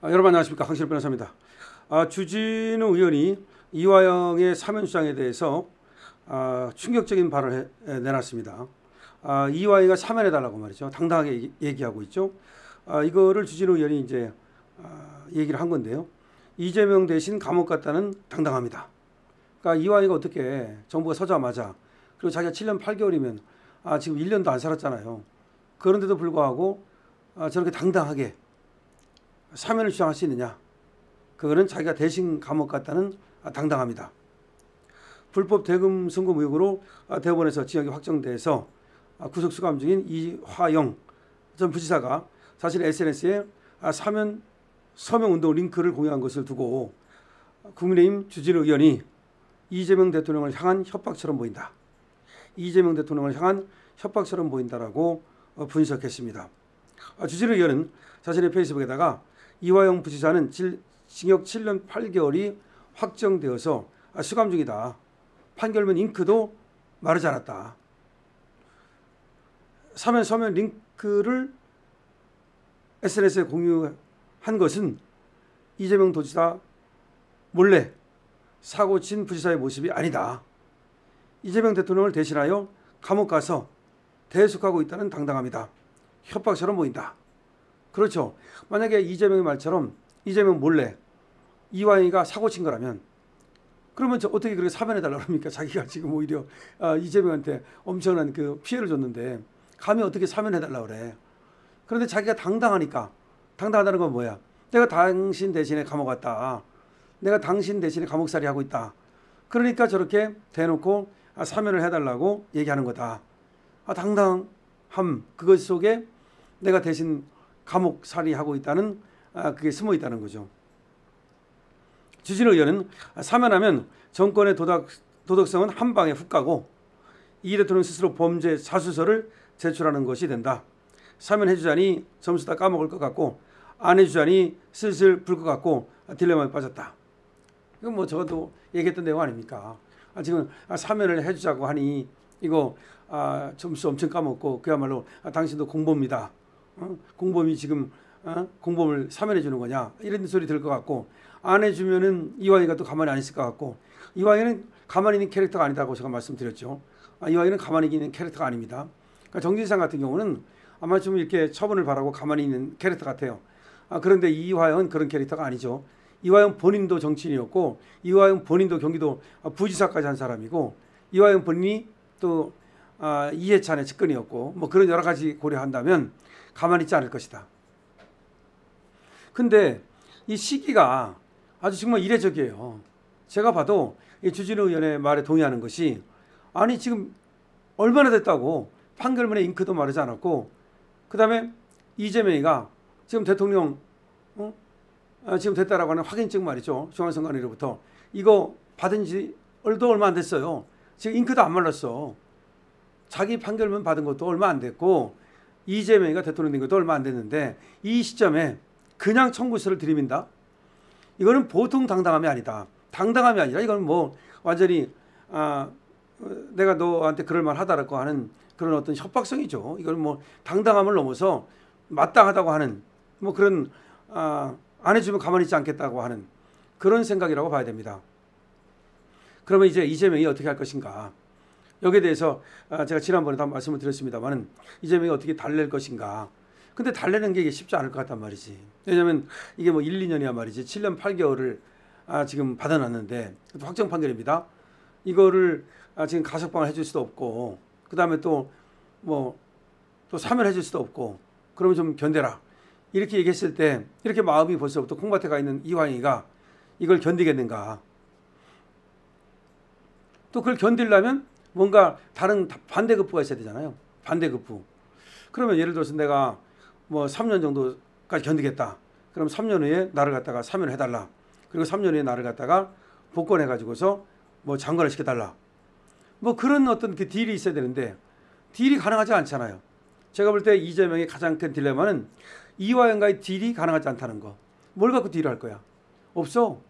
여러분 안녕하십니까, 강신업 변호사입니다. 주진우 의원이 이화영의 사면 주장에 대해서 충격적인 발언을 내놨습니다. 이화영이가 사면해달라고 말이죠. 당당하게 얘기하고 있죠. 이거를 주진우 의원이 이제 얘기를 한 건데요. 이재명 대신 감옥 갔다는 당당합니다. 그러니까 이화영이가 어떻게 정부가 서자마자, 그리고 자기가 7년 8개월이면 지금 1년도 안 살았잖아요. 그런데도 불구하고 저렇게 당당하게 사면을 주장할 수 있느냐. 그거는 자기가 대신 감옥 갔다는 당당합니다. 불법 대금 송금 의혹으로 대법원에서 징역이 확정돼서 구속수감 중인 이화영 전 부지사가 자신의 SNS에 사면 서명운동 링크를 공유한 것을 두고 국민의힘 주진우 의원이 이재명 대통령을 향한 협박처럼 보인다. 이재명 대통령을 향한 협박처럼 보인다라고 분석했습니다. 주진우 의원은 자신의 페이스북에다가 이화영 부지사는 징역 7년 8개월이 확정되어서 수감 중이다. 판결문 잉크도 마르지 않았다. 사면 서면 링크를 SNS에 공유한 것은 이재명 도지사 몰래 사고 친 부지사의 모습이 아니다. 이재명 대통령을 대신하여 감옥 가서 대속하고 있다는 당당함이다. 협박처럼 보인다. 그렇죠. 만약에 이재명의 말처럼 이재명 몰래 이화영이가 사고 친 거라면 그러면 어떻게 그렇게 사면해달라고 합니까? 자기가 지금 오히려 이재명한테 엄청난 그 피해를 줬는데 감히 어떻게 사면해달라고 그래. 그런데 자기가 당당하니까, 당당하다는 건 뭐야? 내가 당신 대신에 감옥 갔다. 내가 당신 대신에 감옥살이 하고 있다. 그러니까 저렇게 대놓고 사면을 해달라고 얘기하는 거다. 당당함, 그것 속에 내가 대신 감옥살이 하고 있다는 그게 숨어 있다는 거죠. 주진우 의원은 사면하면 정권의 도덕성은 한 방에 훅 가고 이 대통령 스스로 범죄 자수서를 제출하는 것이 된다. 사면해주자니 점수 다 까먹을 것 같고 안 해주자니 슬슬 불 것 같고 딜레마에 빠졌다. 이건 뭐 저도 얘기했던 내용 아닙니까? 지금 사면을 해주자고 하니 이거 점수 엄청 까먹고 그야말로 당신도 공범이다. 공범이 지금 공범을 사면해 주는 거냐 이런 소리 들을 것 같고 안 해주면은 이화영이가 또 가만히 안 있을 것 같고 이화영이는 가만히 있는 캐릭터가 아니다고 제가 말씀드렸죠. 이화영이는 가만히 있는 캐릭터가 아닙니다. 그러니까 정진상 같은 경우는 아마 좀 이렇게 처분을 바라고 가만히 있는 캐릭터 같아요. 그런데 이화영은 그런 캐릭터가 아니죠. 이화영 본인도 정치인이었고 이화영 본인도 경기도 부지사까지 한 사람이고 이화영 본인이 또 이해찬의 측근이었고 뭐 그런 여러 가지 고려한다면 가만히 있지 않을 것이다. 근데 이 시기가 아주 정말 이례적이에요. 제가 봐도 이 주진우 의원의 말에 동의하는 것이 아니 지금 얼마나 됐다고 판결문에 잉크도 마르지 않았고 그 다음에 이재명이가 지금 대통령 지금 됐다라고 하는 확인증 말이죠. 중앙선관위로부터 이거 받은 지 얼마 안 됐어요. 지금 잉크도 안 말랐어. 자기 판결문 받은 것도 얼마 안 됐고 이재명이가 대통령 된 것도 얼마 안 됐는데 이 시점에 그냥 청구서를 들이민다? 이거는 보통 당당함이 아니다. 당당함이 아니라 이건 뭐 완전히 내가 너한테 그럴 말 하다라고 하는 그런 어떤 협박성이죠. 이건 뭐 당당함을 넘어서 마땅하다고 하는 뭐 그런 안 해주면 가만히 있지 않겠다고 하는 그런 생각이라고 봐야 됩니다. 그러면 이제 이재명이 어떻게 할 것인가? 여기에 대해서 제가 지난번에도 한번 말씀을 드렸습니다만 이재명이 어떻게 달랠 것인가. 근데 달래는 게 쉽지 않을 것 같단 말이지. 왜냐하면 이게 뭐 1, 2년이야 말이지. 7년 8개월을 지금 받아놨는데 확정 판결입니다. 이거를 지금 가석방을 해줄 수도 없고 그 다음에 또 사면을 해줄 수도 없고 그러면 좀 견뎌라. 이렇게 얘기했을 때 이렇게 마음이 벌써부터 콩밭에 가 있는 이화영이가 이걸 견디겠는가. 또 그걸 견디려면 뭔가 다른 반대급부가 있어야 되잖아요. 반대급부. 그러면 예를 들어서 내가 뭐 3년 정도까지 견디겠다. 그럼 3년 후에 나를 갖다가 사면을 해달라. 그리고 3년 후에 나를 갖다가 복권해가지고서 뭐 장관을 시켜달라. 뭐 그런 어떤 그 딜이 있어야 되는데 딜이 가능하지 않잖아요. 제가 볼 때 이재명의 가장 큰 딜레마는 이화영과의 딜이 가능하지 않다는 거. 뭘 갖고 딜을 할 거야? 없어.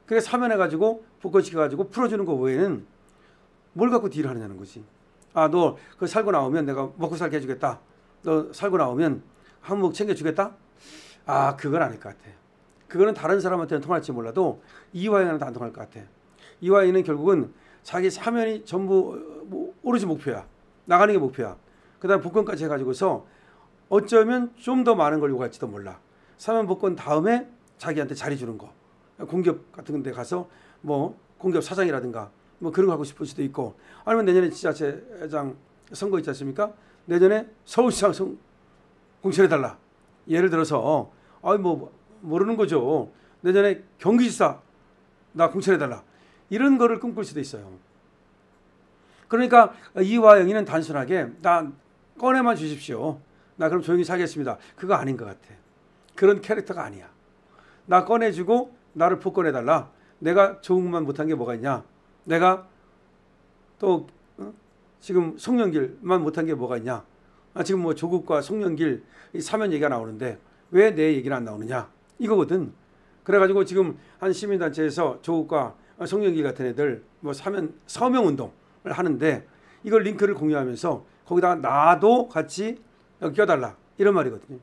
그래 사면해가지고 복권시켜가지고 풀어주는 거 외에는 뭘 갖고 딜을 하느냐는 거지. 너 그 살고 나오면 내가 먹고 살게 해주겠다. 너 살고 나오면 한몫 챙겨주겠다? 그건 아닐 것 같아요. 그거는 다른 사람한테는 통할지 몰라도 이화영한테 안 통할 것 같아. 이화영은 결국은 자기 사면이 전부 오로지 목표야. 나가는 게 목표야. 그 다음에 복권까지 해가지고서 어쩌면 좀 더 많은 걸 요구할지도 몰라. 사면 복권 다음에 자기한테 자리 주는 거. 공기업 같은 데 가서 뭐 공기업 사장이라든가 뭐 그런 거 하고 싶을 수도 있고, 아니면 내년에 지자체장 선거 있지 않습니까? 내년에 서울시장 공천해달라. 예를 들어서 뭐 모르는 거죠. 내년에 경기지사 나 공천해달라. 이런 거를 꿈꿀 수도 있어요. 그러니까 이화영이는 단순하게 나 꺼내만 주십시오. 나 그럼 조용히 살겠습니다. 그거 아닌 것 같아. 그런 캐릭터가 아니야. 나 꺼내주고 나를 복권해달라. 내가 좋은 것만 못한 게 뭐가 있냐. 내가 또 지금 송영길만 못한 게 뭐가 있냐. 지금 뭐 조국과 송영길 사면 얘기가 나오는데 왜 내 얘기는 안 나오느냐. 이거거든. 그래가지고 지금 한 시민단체에서 조국과 송영길 같은 애들 뭐 사면 서명운동을 하는데 이걸 링크를 공유하면서 거기다가 나도 같이 껴달라. 이런 말이거든요.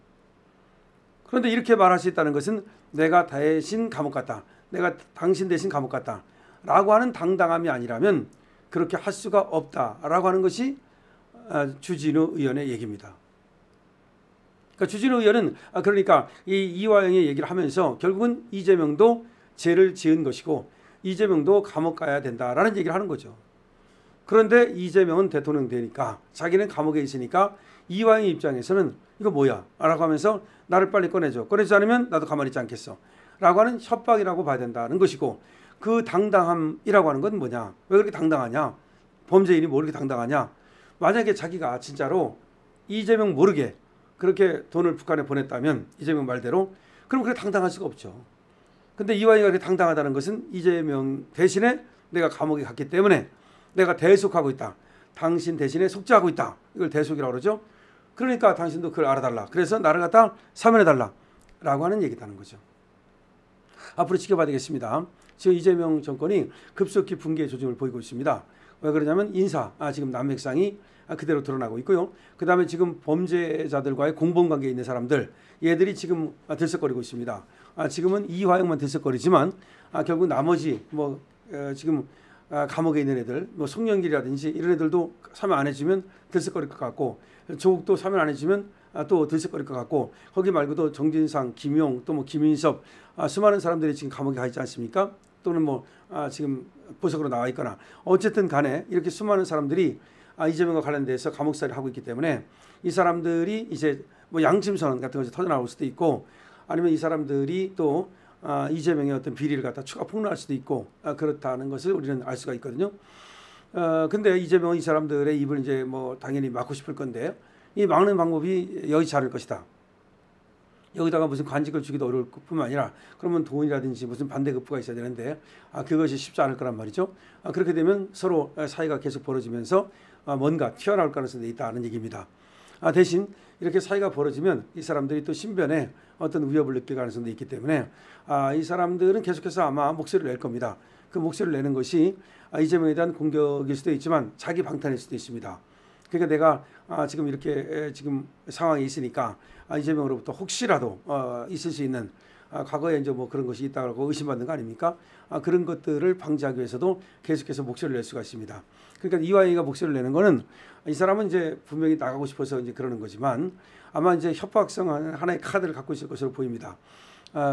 그런데 이렇게 말할 수 있다는 것은 내가 대신 감옥 갔다. 내가 당신 대신 감옥 갔다. 라고 하는 당당함이 아니라면 그렇게 할 수가 없다라고 하는 것이 주진우 의원의 얘기입니다. 그러니까 주진우 의원은 그러니까 이 이화영의 얘기를 하면서 결국은 이재명도 죄를 지은 것이고 이재명도 감옥 가야 된다라는 얘기를 하는 거죠. 그런데 이재명은 대통령 되니까 자기는 감옥에 있으니까 이화영의 입장에서는 이거 뭐야? 라고 하면서 나를 빨리 꺼내줘. 꺼내지 않으면 나도 가만히 있지 않겠어. 라고 하는 협박이라고 봐야 된다는 것이고, 그 당당함이라고 하는 건 뭐냐? 왜 그렇게 당당하냐? 범죄인이 뭐 그렇게 당당하냐? 만약에 자기가 진짜로 이재명 모르게 그렇게 돈을 북한에 보냈다면 이재명 말대로 그럼 그렇게 당당할 수가 없죠. 근데 이화영이가 그렇게 당당하다는 것은 이재명 대신에 내가 감옥에 갔기 때문에 내가 대속하고 있다. 당신 대신에 속죄하고 있다. 이걸 대속이라고 그러죠. 그러니까 당신도 그걸 알아달라. 그래서 나를 갖다 사면해달라. 라고 하는 얘기다는 거죠. 앞으로 지켜봐야 되겠습니다. 지금 이재명 정권이 급속히 붕괴 조짐을 보이고 있습니다. 왜 그러냐면 지금 남맥상이 그대로 드러나고 있고요. 그 다음에 지금 범죄자들과의 공범관계에 있는 사람들, 얘들이 지금 들썩거리고 있습니다. 지금은 이화영만 들썩거리지만 결국 나머지 지금 감옥에 있는 애들, 송영길이라든지 이런 애들도 사면 안 해주면 들썩거릴 것 같고, 조국도 사면 안 해주면 또 들썩거릴 것 같고, 거기 말고도 정진상, 김용, 또 김인섭, 수많은 사람들이 지금 감옥에 가 있지 않습니까? 또는 지금 보석으로 나와 있거나, 어쨌든 간에 이렇게 수많은 사람들이 이재명과 관련돼서 감옥살이를 하고 있기 때문에 이 사람들이 이제 양심선언 같은 것이 터져 나올 수도 있고, 아니면 이 사람들이 또 이재명의 어떤 비리를 갖다 추가 폭로할 수도 있고, 그렇다는 것을 우리는 알 수가 있거든요. 근데 이재명은 이 사람들의 입을 이제 당연히 막고 싶을 건데, 이 막는 방법이 여의치 않을 것이다. 여기다가 무슨 관직을 주기도 어려울 뿐만 아니라 그러면 돈이라든지 무슨 반대급부가 있어야 되는데 그것이 쉽지 않을 거란 말이죠. 그렇게 되면 서로 사이가 계속 벌어지면서 뭔가 튀어나올 가능성이 있다는 얘기입니다. 대신 이렇게 사이가 벌어지면 이 사람들이 또 신변에 어떤 위협을 느낄 가능성도 있기 때문에 이 사람들은 계속해서 아마 목소리를 낼 겁니다. 그 목소리를 내는 것이 이재명에 대한 공격일 수도 있지만 자기 방탄일 수도 있습니다. 그러니까 내가 지금 이렇게 지금 상황에 있으니까 이재명으로부터 혹시라도 있을 수 있는 과거에 이제 그런 것이 있다고 의심받는 거 아닙니까? 그런 것들을 방지하기 위해서도 계속해서 목소리를 낼 수가 있습니다. 그러니까 이화영이가 목소리를 내는 거는 이 사람은 이제 분명히 나가고 싶어서 이제 그러는 거지만 아마 이제 협박성 하나의 카드를 갖고 있을 것으로 보입니다.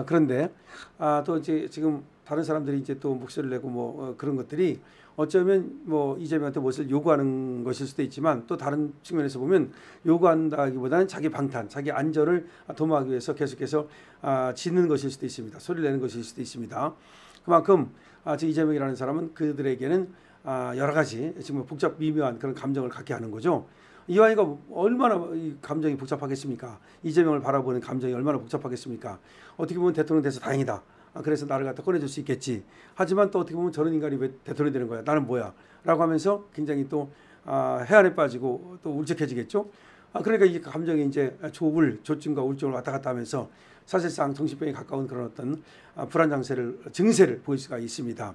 그런데 또 이제 지금 다른 사람들이 이제 또 목소리를 내고 그런 것들이 어쩌면 이재명한테 무엇을 요구하는 것일 수도 있지만, 또 다른 측면에서 보면 요구한다기보다는 자기 방탄, 자기 안전을 도모하기 위해서 계속해서 짖는 것일 수도 있습니다. 소리를 내는 것일 수도 있습니다. 그만큼 지금 이재명이라는 사람은 그들에게는 여러 가지 지금 미묘한 그런 감정을 갖게 하는 거죠. 이화영이가 얼마나 이 감정이 복잡하겠습니까? 이재명을 바라보는 감정이 얼마나 복잡하겠습니까? 어떻게 보면 대통령 돼서 다행이다. 그래서 나를 갖다 꺼내줄 수 있겠지. 하지만 또 어떻게 보면 저런 인간이 왜 대통령이 되는 거야? 나는 뭐야? 라고 하면서 굉장히 또 해안에 빠지고 또 울적해지겠죠. 그러니까 이 감정이 이제 조증과 우울증을 왔다 갔다 하면서 사실상 정신병에 가까운 그런 어떤 불안 증세를 보일 수가 있습니다.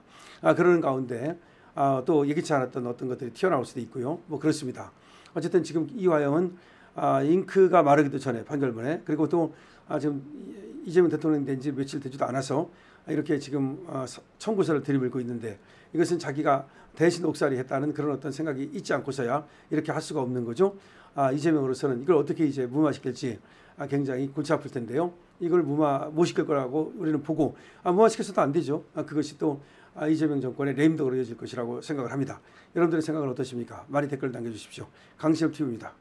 그러는 가운데 또 예기치 않았던 어떤 것들이 튀어나올 수도 있고요. 그렇습니다. 어쨌든 지금 이화영은 잉크가 마르기도 전에 판결문에, 그리고 또 지금 이재명 대통령이 된 지 며칠 되지도 않아서 이렇게 지금 청구서를 들이밀고 있는데, 이것은 자기가 대신 옥살이 했다는 그런 어떤 생각이 있지 않고서야 이렇게 할 수가 없는 거죠. 이재명으로서는 이걸 어떻게 이제 무마시킬지 굉장히 골치 아플 텐데요. 이걸 무마 못 시킬 거라고 우리는 보고, 무마시켜서도 안 되죠. 그것이 또 이재명 정권의 레임덕으로 이어질 것이라고 생각을 합니다. 여러분들의 생각은 어떠십니까? 많이 댓글 남겨주십시오. 강신업 TV입니다.